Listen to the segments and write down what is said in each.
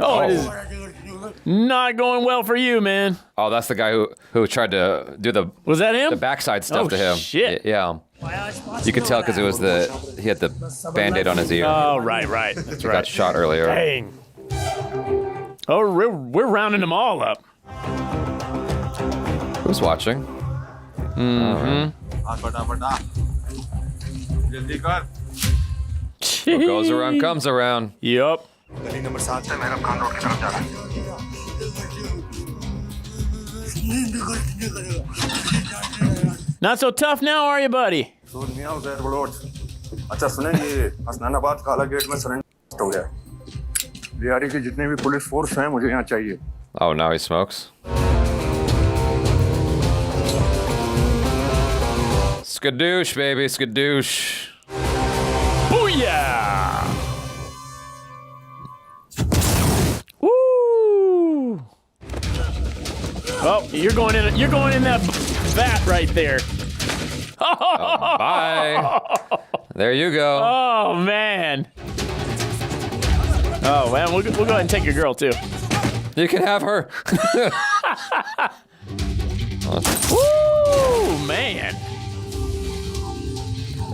Oh, it is not going well for you, man. Oh, that's the guy who tried to do the Was that him? the backside stuff to him. Shit. Yeah. You could tell because it was he had the Band-Aid on his ear. Oh, right. That's He right. got shot earlier. Dang. Oh, we're rounding them all up. Who's watching? What goes around comes around. Yup. गली number 7 से मेहरब Khan road की तरफ जा रहा है। Not so tough now, are you, buddy? सूद मियां उजैर बलोच। अच्छा सुने ये हसनाबाद काला गेट में सरेंडर हो गया। बिहारी की जितने भी पुलिस फोर्स हैं मुझे यहाँ चाहिए। Oh, now he smokes. Skadoosh, baby, skadoosh. Booyah! Woo! Oh, you're going in that vat right there. Bye. There you go. Oh man. Oh man, we'll go ahead and take your girl too. You can have her. Woo, man.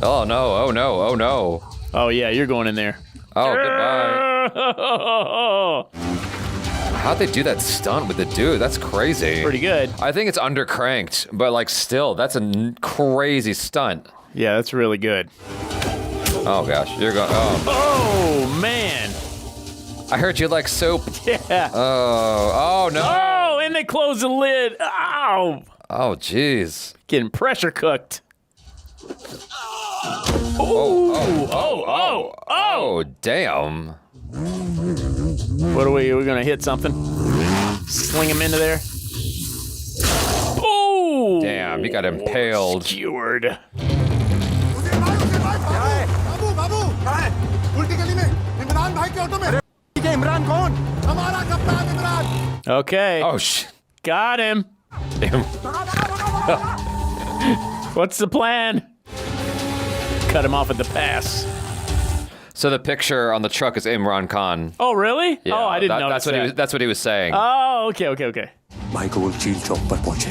Oh no, oh no, oh no. Oh yeah, you're going in there. Oh, goodbye. How'd they do that stunt with the dude? That's crazy. Pretty good. I think it's undercranked, but like still, that's a crazy stunt. Yeah, that's really good. Oh gosh, you're going, oh. Oh man. I heard you like soap. Yeah. Oh no. Oh, and they close the lid. Ow. Oh jeez. Getting pressure cooked. Oh, damn. What are we gonna hit something? Sling him into there. Oh! Damn, he got impaled. Skewered. Okay. Oh shit. Got him. Damn. What's the plan? Cut him off at the pass. So the picture on the truck is Imran Khan. Oh, really? Yeah, Oh, I didn't know that's what he was saying. Oh, okay. भाई को वो चील चौक पर पहुंचे।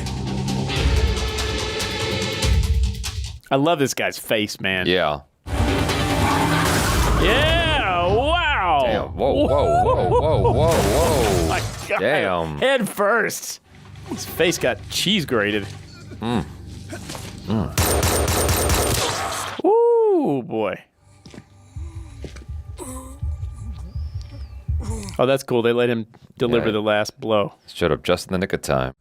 I love this guy's face, man. Yeah. Yeah, wow. Damn. Whoa. My God. Damn. Head first. His face got cheese grated. Ooh, boy. Oh, that's cool. They let him deliver Yeah. the last blow. Showed up just in the nick of time.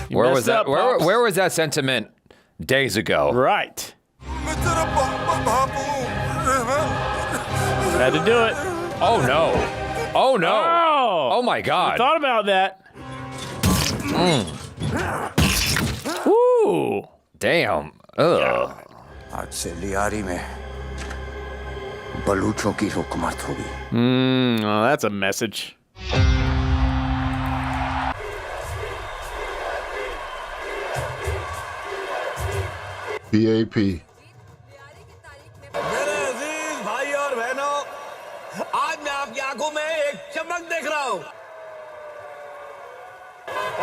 You Where messed was that? up, Pops. Where was that sentiment days ago? Right. Had to do it. Oh no. Oh no. Oh. Oh my God. Thought about that. Ooh. Damn. Ugh. आज से लियारी में बलूचों की हुकूमत होगी। Oh, that's a message. BAP. मेरे अजीज भाई और बहनों, आज मैं आपकी आंखों में एक चमक देख रहा हूं।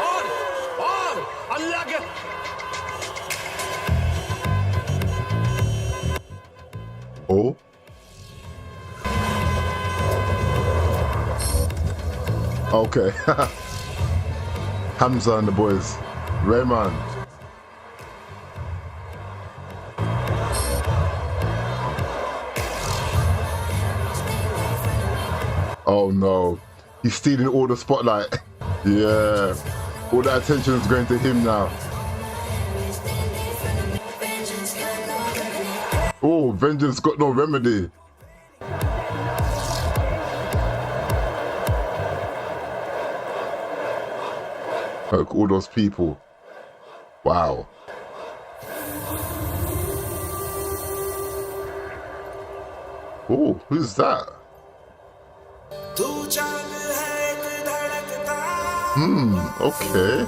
और अल्लाह के Oh. Okay. Hamza and the boys. Rayman. Oh no. He's stealing all the spotlight. Yeah. All the attention is going to him now. Oh, vengeance got no remedy. Like all those people. Wow. Oh, who's that? Okay.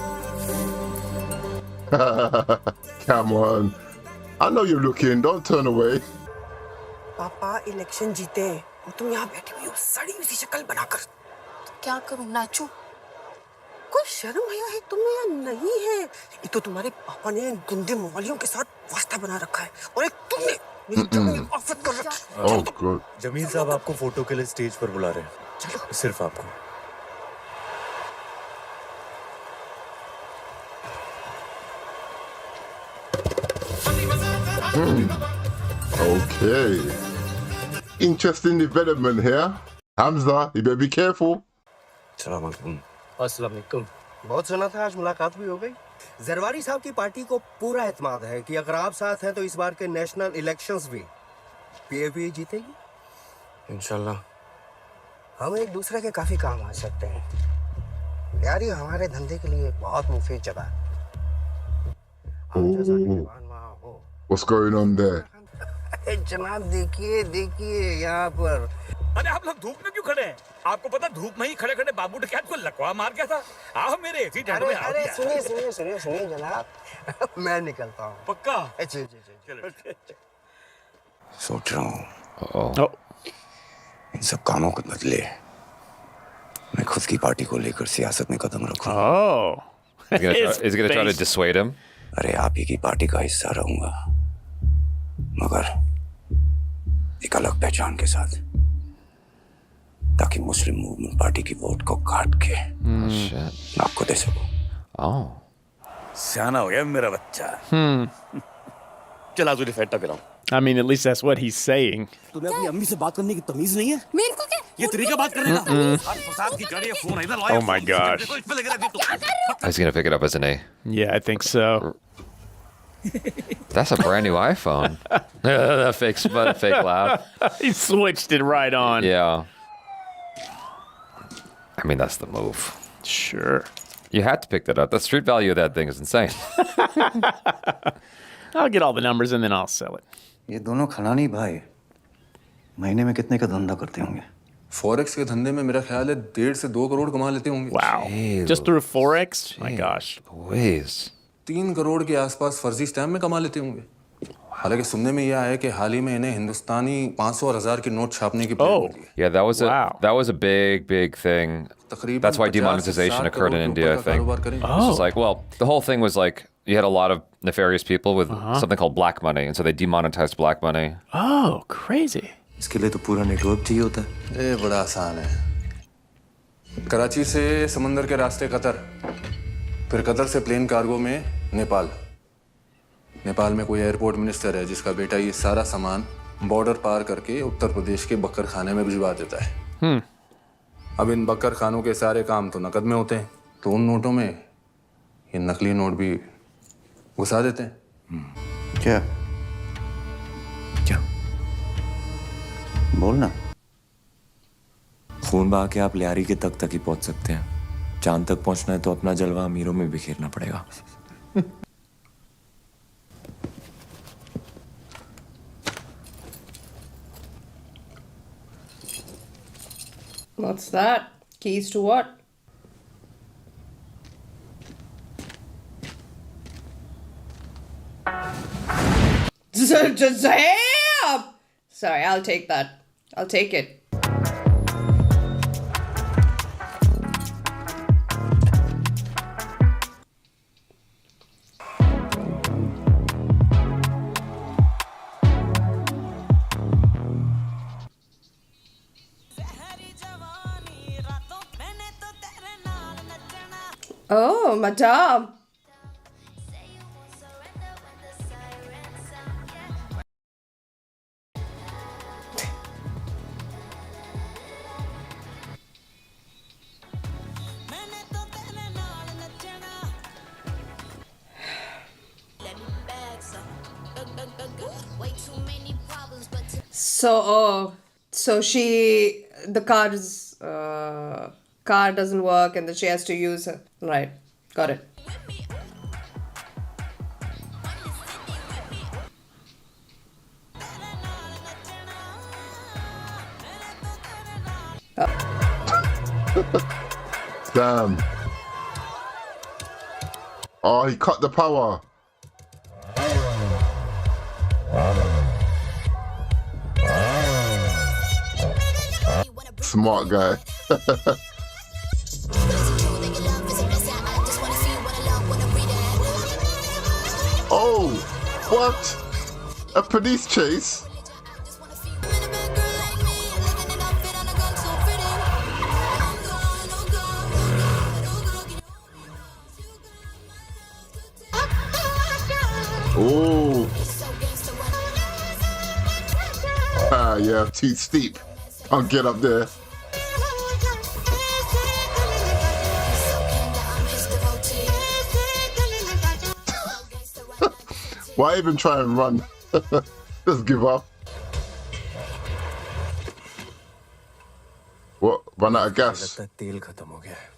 Come on. I know you're looking, don't turn away. पापा election जीते और तुम यहाँ बैठी हुई हो सड़ी हुई सी शक्ल बनाकर। तो क्या करूं, नाचूं? कोई शर्म है तुम्हें या नहीं है? ये तो तुम्हारे पापा ने गुंडे मवालियों के साथ वास्ता बना रखा है और एक तुमने मेरी जमीन आफत कर रखी है। Oh, God. जमील साहब आपको फोटो के लिए स्टेज पर बुला रहे हैं, सिर्फ आपको। Okay. Interesting development here. Hamza, you better be careful. अस्सलाम वालेकुम। बहुत सुना था, आज मुलाकात भी हो गई। जरवारी साहब की पार्टी को पूरा एतमाद है कि अगर आप साथ हैं तो इस बार के नेशनल इलेक्शंस भी पीएपी जीतेगी इंशाल्लाह। हम एक दूसरे के काफी काम आ सकते हैं। यार ये हमारे धंधे के लिए बहुत मुफीद जगह है। हम जैसा जवान वहाँ हो। What's going on there? अरे जनाब देखिए देखिए यहाँ पर। अरे आप लोग धूप में क्यों खड़े हैं? आपको पता धूप में ही खड़े खड़े बाबू ने क्या लकवा मार गया था। आओ मेरे एसी टेंट में आओ। अरे सुनिए जनाब मैं निकलता हूँ पक्का? जी। सोच रहा हूँ Oh. इन सब कामों के बदले मैं खुद की पार्टी को लेकर सियासत में कदम रखूं। Oh. He's gonna try to dissuade him. अरे आप ही की पार्टी का हिस्सा रहूंगा, मगर एक अलग पहचान के साथ, ताकि मुस्लिम मूवमेंट पार्टी की वोट को काट के Shit. मैं आपको दे सकूं। Oh. सियाना हो गया मेरा बच्चा। चला तुझे फेटा पिलाऊं। I mean, at least that's what he's saying. तुम्हें अपनी अम्मी से बात करने की तमीज नहीं है? मेरे को क्या? ये तरीका बात करने का? फसाद की जड़ ये फोन इधर लाया। Oh my gosh. He's gonna pick it up as an A. Yeah, I think so. That's a brand new iPhone. That fake laugh. He switched it right on. Yeah. I mean, that's the move. Sure. You had to pick that up. The street value of that thing is insane. I'll get all the numbers and then I'll sell it. ये दोनों खलानी भाई महीने में कितने का धंधा करते होंगे? फॉरेक्स के धंधे में मेरा ख्याल है 1.5 से 2 करोड़ कमा लेते होंगे। Wow. Jeez. Just through Forex? My gosh. Ways. 3 crore के आसपास फर्जी स्टैम्प में कमा लेते होंगे। हालांकि सुनने में यह आया कि हाल ही में इन्हें हिंदुस्तानी 500 और 1000 के नोट छापने की प्लान होती है। Yeah, that was a big thing. तकरीबन That's why 50 से demonetization 60 occurred in करोड़ के India, I ऊपर का think. कारोबार करेंगे। It's just like, well, the whole thing was like you had a lot of nefarious people with something called black money, and so they demonetized black money. Oh, crazy. इसके लिए तो पूरा network चाहिए होता है। ये बड़ा आसान है। कराची से समंदर के रास्ते कतर, फिर कतर से प्लेन कार्गो में नेपाल। नेपाल में कोई एयरपोर्ट मिनिस्टर है जिसका बेटा ये सारा सामान बॉर्डर पार करके उत्तर प्रदेश के बक्कर खाने में भिजवा देता है। अब इन बक्कर खानों के सारे काम तो नकद में होते हैं, तो उन नोटों में ये नकली नोट भी घुसा देते हैं। क्या बोलना? खून बहा के आप लियारी के तक ही पहुंच सकते हैं। चांद तक पहुंचना है तो अपना जलवा अमीरों में बिखेरना पड़ेगा। What's that? Keys to what? Damn! Sorry, I'll take that. I'll take it. Oh, madam. So the car doesn't work and then she has to use it. Right. Got it. Damn. Oh, he cut the power. smart guy. Oh, what? A police chase? Oh. Ah, yeah, too steep. I'll get up there. Why even try and run? Just give up. What? Run out of gas? लगता है तेल खत्म हो गया है।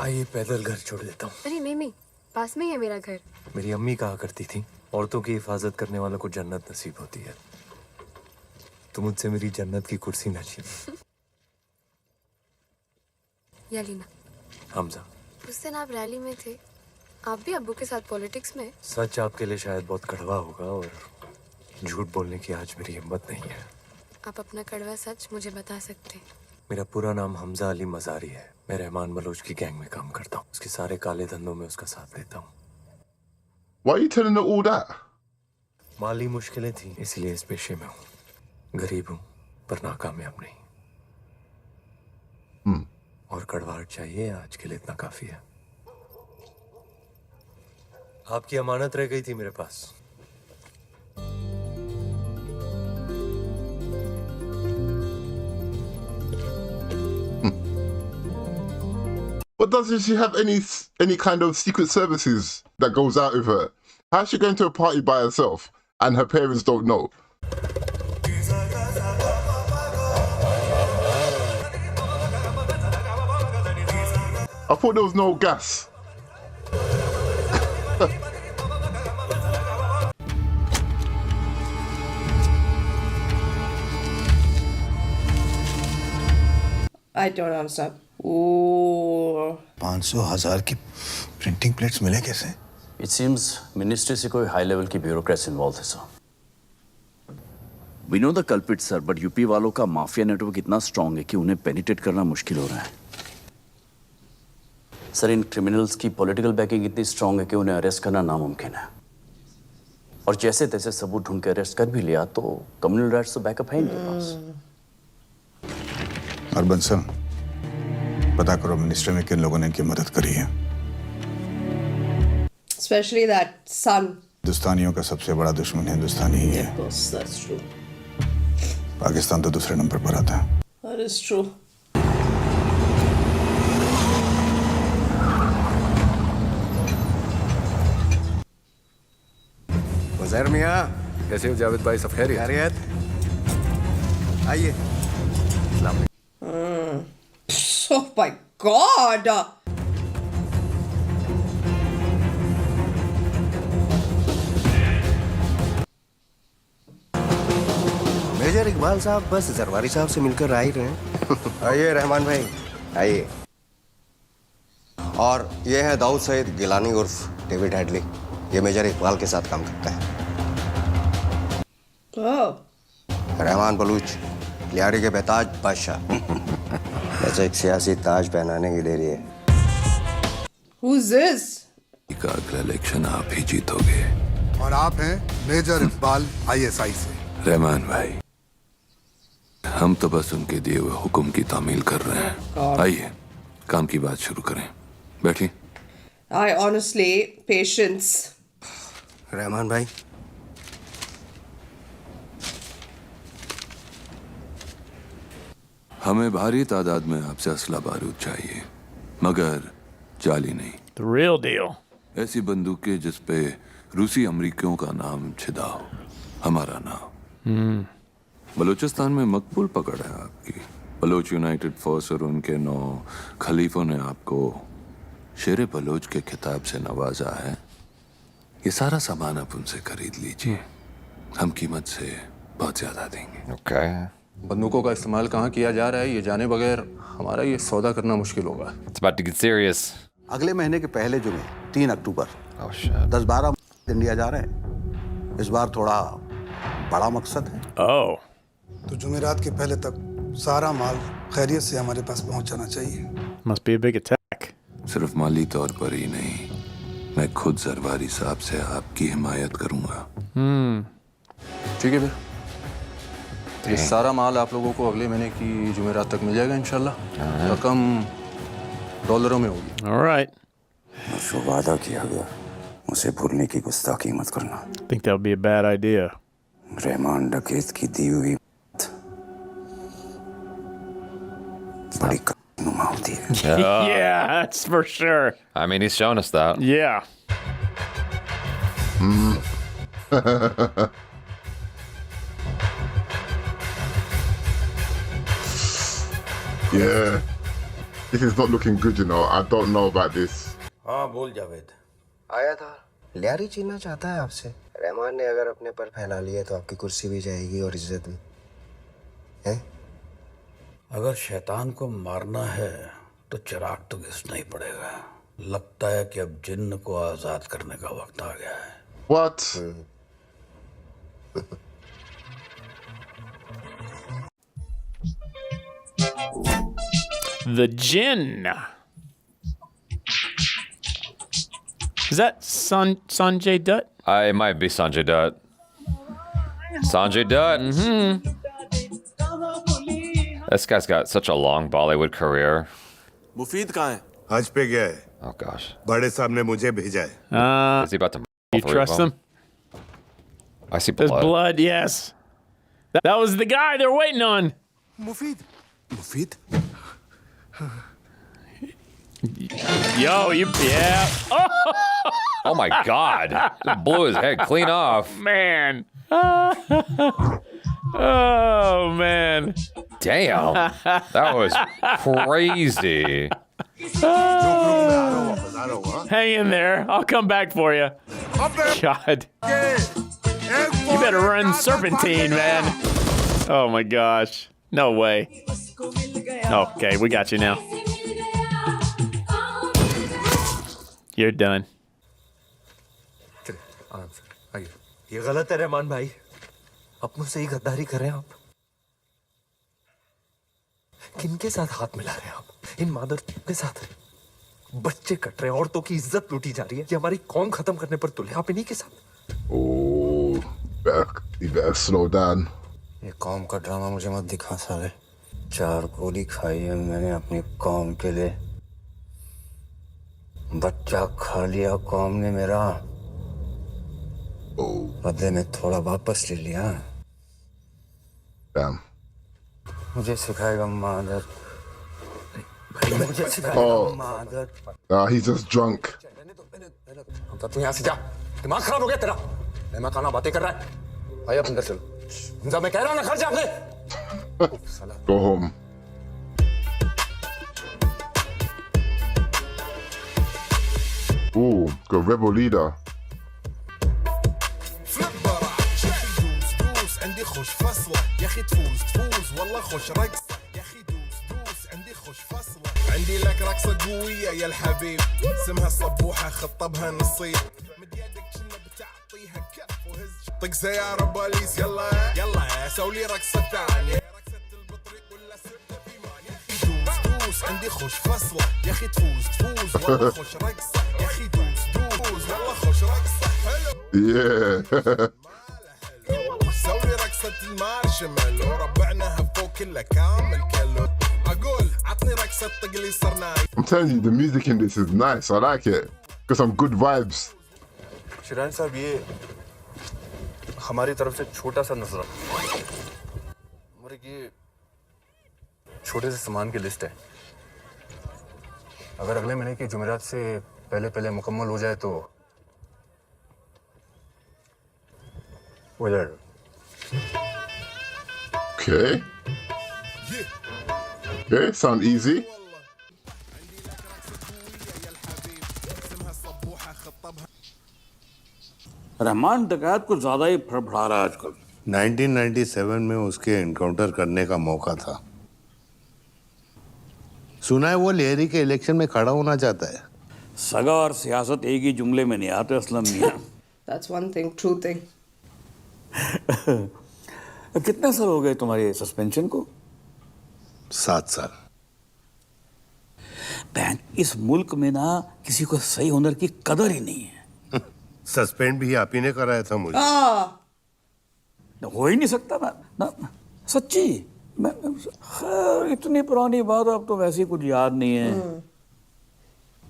आइए पैदल घर छोड़ देता हूँ। अरे नहीं, पास में ही है मेरा घर। मेरी अम्मी कहा करती थी, औरतों की हिफाजत करने वालों को जन्नत नसीब होती है। तो मुझसे मेरी जन्नत की कुर्सी न छीन। यालीना, हमजा, उस दिन आप रैली में थे। आप भी अब्बू के साथ पॉलिटिक्स में? सच आपके लिए शायद बहुत कड़वा होगा और झूठ बोलने की आज मेरी हिम्मत नहीं है। आप अपना कड़वा सच मुझे बता सकते हैं। मेरा पूरा नाम हमजा अली मजारी है। मैं रहमान बलोच की गैंग में काम करता हूँ। उसके सारे काले धंधों में उसका साथ देता हूँ। Why are you telling her all that? माली मुश्किलें थी, इसलिए इस पेशे में हूँ। गरीब हूँ पर नाकामयाब नहीं। और कड़वाहट चाहिए, आज के लिए इतना काफी है। आपकी अमानत रह गई थी मेरे पास। But doesn't she have any kind of secret services that goes out with her? How's she going to a party by herself and her parents don't know? I thought there was no gas. I don't understand. Ooh. 500,000 की printing plates मिले कैसे? It seems ministry से कोई high level की bureaucrats involve है sir. We know the culprit sir, but UP वालों का mafia network इतना स्ट्रांग है कि उन्हें पेनिट्रेट करना मुश्किल हो रहा है। सर, इन क्रिमिनल्स की पॉलिटिकल बैकिंग इतनी स्ट्रांग है कि उन्हें अरेस्ट करना नामुमकिन है। और जैसे तैसे सबूत ढूंढ के अरेस्ट कर भी लिया तो कम्युनल राइट्स तो बैकअप है इनके पास। और बंसल, पता करो मिनिस्ट्री में किन लोगों ने इनकी मदद करी है। Especially that son. हिंदुस्तानियों का सबसे बड़ा दुश्मन हिंदुस्तानी ही है। Of course, that's true. Pakistan तो दूसरे नंबर पर आता है। That is true. वज़ीर मियाँ, कैसे हो जावेद भाई? सब खैरियत? आइए। Oh my God! Major Iqbal साहब बस जरवारी साहब से मिलकर आ ही रहे हैं। आइए रहमान भाई, आइए। और ये है दाऊद सईद गिलानी उर्फ डेविड हेडली। ये मेजर इकबाल के साथ काम करता है। रहमान बलूच, लियारी के बेताज बादशाह। वैसे एक सियासी ताज पहनाने की देरी है। Who's this? का अगला इलेक्शन आप ही जीतोगे। और आप हैं मेजर इकबाल ISI से। रहमान भाई, हम तो बस उनके दिए हुए हुक्म की तामील कर रहे हैं। आइए काम की बात शुरू करें। बैठिए। I honestly, patience. रहमान भाई, हमें भारी तादाद में आपसे असला बारूद चाहिए, मगर जाली नहीं। The real deal. ऐसी बंदूकें जिस पे रूसी अमरीकियों का नाम छिदा हो, हमारा नाम। बलूचिस्तान में मकबूल पकड़ है आपकी। बलोच यूनाइटेड फोर्स और उनके 9 खलीफों ने आपको शेर बलोच के खिताब से नवाजा है। ये सारा सामान आप उनसे खरीद लीजिए, हम कीमत से बहुत ज्यादा देंगे। Okay. बंदूकों का इस्तेमाल कहाँ किया जा रहा है ये जाने बगैर हमारा ये सौदा करना मुश्किल होगा। It's about to get serious. अगले महीने के पहले जुमे 3 अक्टूबर Oh shit. 10-12 इंडिया जा रहे हैं। इस बार थोड़ा बड़ा मकसद है। Oh. तो तो जुमेरात के पहले तक सारा माल खैरियत से हमारे पास पहुंच जाना चाहिए। Must be a big attack. सिर्फ माली तौर पर ही नहीं, मैं खुद जरवारी साहब से आपकी हिमायत करूंगा। ठीक है फिर ये सारा माल आप लोगों को अगले महीने की जुमेरात तक मिल जाएगा इंशाल्लाह। रकम डॉलरों में होगी। All right. जो वादा किया गया उसे भूलने की गुस्ताखी मत करना। I think that would be a bad idea. Rahman डकैत की दी हुई बड़ी नुमा होती है। Yeah, that's for sure. I mean, he's shown us that. Yeah. Yeah. This is not looking good, you know. I don't know about this. हाँ बोल जावेद। आया था, लियारी छीनना चाहता है आपसे। रहमान ने अगर अपने पर फैला लिए तो आपकी कुर्सी भी जाएगी और इज्जत भी। हैं? अगर शैतान को मारना है तो चिराग तो घिसना ही पड़ेगा। लगता है कि अब जिन्न को आजाद करने का वक्त आ गया है। What? The Jinn. Is that Sanjay Dutt? It might be Sanjay Dutt. Sanjay Dutt. This guy's got such a long Bollywood career. मुफीद कहाँ है? हज पे गया है। Oh gosh. बड़े साहब ने मुझे भेजा है। Is he about to? You trust him? I see There's blood. blood, yes. That was the guy they're waiting on. मुफीद, मुफीद। Yo, yeah. Oh, Oh my God! Just blew his head clean off. man. Oh, man. Damn, that was crazy. Hang in there. I'll come back for you. God. You better run serpentine, man. Oh, my gosh. No way. Okay, we got you now. You're done. चलिए आराम से आइए। ये गलत है रहमान भाई, अपनों से ही गद्दारी कर रहे हैं आप। किनके साथ हाथ मिला रहे हैं आप? इन मादर के साथ। बच्चे कट रहे हैं, औरतों की इज्जत लूटी जा रही है। ये हमारी कौम खत्म करने पर तुले, आप इन्हीं के साथ। Oh, you better slow down. ये कौम का ड्रामा मुझे मत दिखा साले। 4 गोली खाई है मैंने अपनी कौम के लिए। बच्चा खा लिया कौम ने मेरा। बदले में थोड़ा वापस ले लिया। Damn. मुझे सिखाएगा मादर। मुझे सिखाएगा मादर। He's just drunk. अब तू यहाँ से जा। दिमाग खराब हो गया तेरा। मैं खाना बातें कर रहा है। आइए आप अंदर चलो। जब मैं कह रहा हूँ ना घर जा अपने। Go home. Ooh, got rebel leader. عندي خوش فصلة يا أخي تفوز والله خوش رقصة يا أخي دوس عندي خوش فصلة عندي لك رقصة قوية يا الحبيب اسمها صبوحة خطبها نصيب مد يدك كنا بتعطيها كف وهز طق سيارة بوليس يلا يلا سوي رقصة ثانية رقصة البطريق ولا ستة في مال يا أخي دوس عندي خوش فصلة يا أخي تفوز والله خوش رقصة يا أخي دوس والله خوش رقصة حلو Yeah. سوي رقصة المارشميل وربعناها فوق كله كامل كله أقول عطني رقصة طقلي صرنا I'm telling you, the music in this is nice. I like it. Got some good vibes. Sheeran साहब ये हमारी तरफ से छोटा सा नजरा और ये छोटे से सामान की लिस्ट है। अगर अगले महीने की जुमेरात से पहले मुकम्मल हो जाए तो हो जाएगा। Okay. Okay, sound easy. Rahman डकैत को ज्यादा ही फड़फड़ा रहा है आजकल। 1997 में उसके एनकाउंटर करने का मौका था। सुना है वो लेहरी के इलेक्शन में खड़ा होना चाहता है। सगा और सियासत एक ही जुमले में नहीं आते असलम मियां। That's one thing, true thing. कितने साल हो गए तुम्हारे सस्पेंशन को? 7 साल। बहन, इस मुल्क में ना किसी को सही हुनर की कदर ही नहीं है। सस्पेंड भी आप ही ने कराया था मुझे। हो ही नहीं सकता ना, सच्ची। खैर, इतनी पुरानी बात अब तो वैसे ही कुछ याद नहीं है।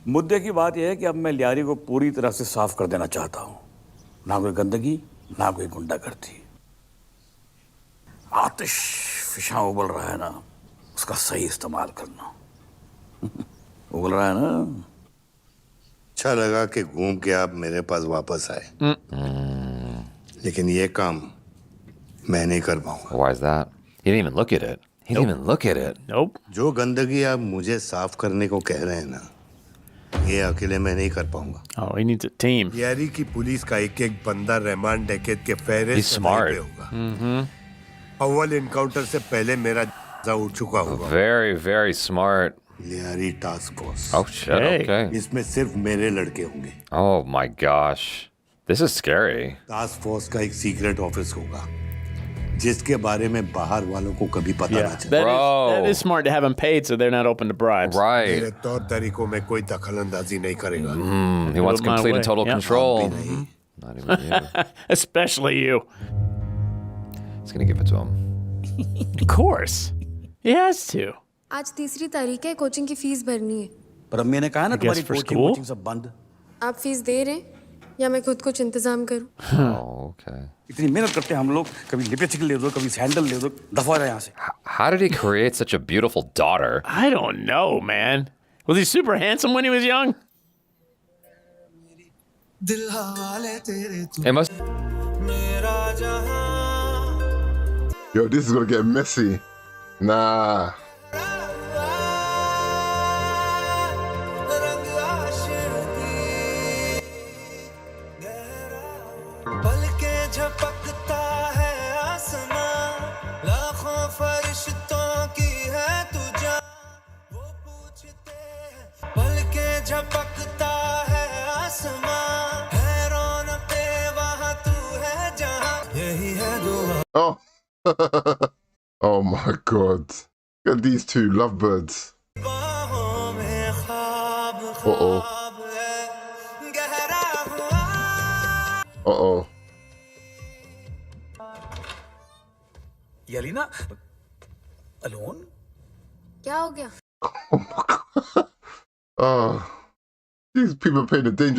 मुद्दे की बात यह है कि अब मैं लियारी को पूरी तरह से साफ कर देना चाहता हूँ। ना कोई गंदगी, ना कोई गुंडागर्दी। आतिश फिशा उबल रहा है ना, उसका सही इस्तेमाल करना। उबल रहा है ना। अच्छा लगा कि घूम के आप मेरे पास वापस आए, लेकिन ये काम मैं नहीं कर पाऊंगा। Why is that? He didn't even look at it. He didn't even look at it. Nope. जो गंदगी आप मुझे साफ करने को कह रहे हैं ना, ये अकेले मैं नहीं कर पाऊंगा। Oh, he needs a team. Lyari की पुलिस का एक बंदा रहमान डकैत के फेहरिस्त He's smart. होगा। अव्वल इनकाउंटर से पहले मेरा उड़ चुका होगा। Very, very smart. Lyari task force. Oh shit. Okay. इसमें सिर्फ मेरे लड़के होंगे। Oh my gosh. This is scary. Task force का एक सीक्रेट ऑफिस होगा, जिसके बारे में बाहर वालों को कभी पता ना चले। That is smart to have them paid so they're not open to bribes. Right. मेरे तौर तरीकों में कोई दखलंदाजी नहीं करेगा। He wants complete and total control. Not even you. Especially you. He's gonna give it to him. Of course. He has to. आज 3 तारीख है, कोचिंग की फीस भरनी है। पर अम्मी ने कहा ना तुम्हारी for कोचिंग school? सब बंद। आप फीस दे रहे हैं या मैं खुद कुछ इंतजाम करूं? Oh, okay. इतनी मेहनत करते हैं हम लोग, कभी लिपस्टिक ले दो, कभी सैंडल ले दो, दफा हो जाए यहाँ से। How did he create such a beautiful daughter? I don't know, man. Was he super handsome when he was young? It must. Yo, this is gonna get messy. Nah. झपकता है आसमां, लाखों फरिश्तों की है तुझा, वो पूछते हैं पलके झपकता है आसमां, है रौनके वहाँ तू है जहाँ, यही है दुआ। Oh. Oh my God. Look at these two lovebirds. Uh-oh. Uh-oh. Yalina, alone? क्या हो गया? Oh, these people are playing a dangerous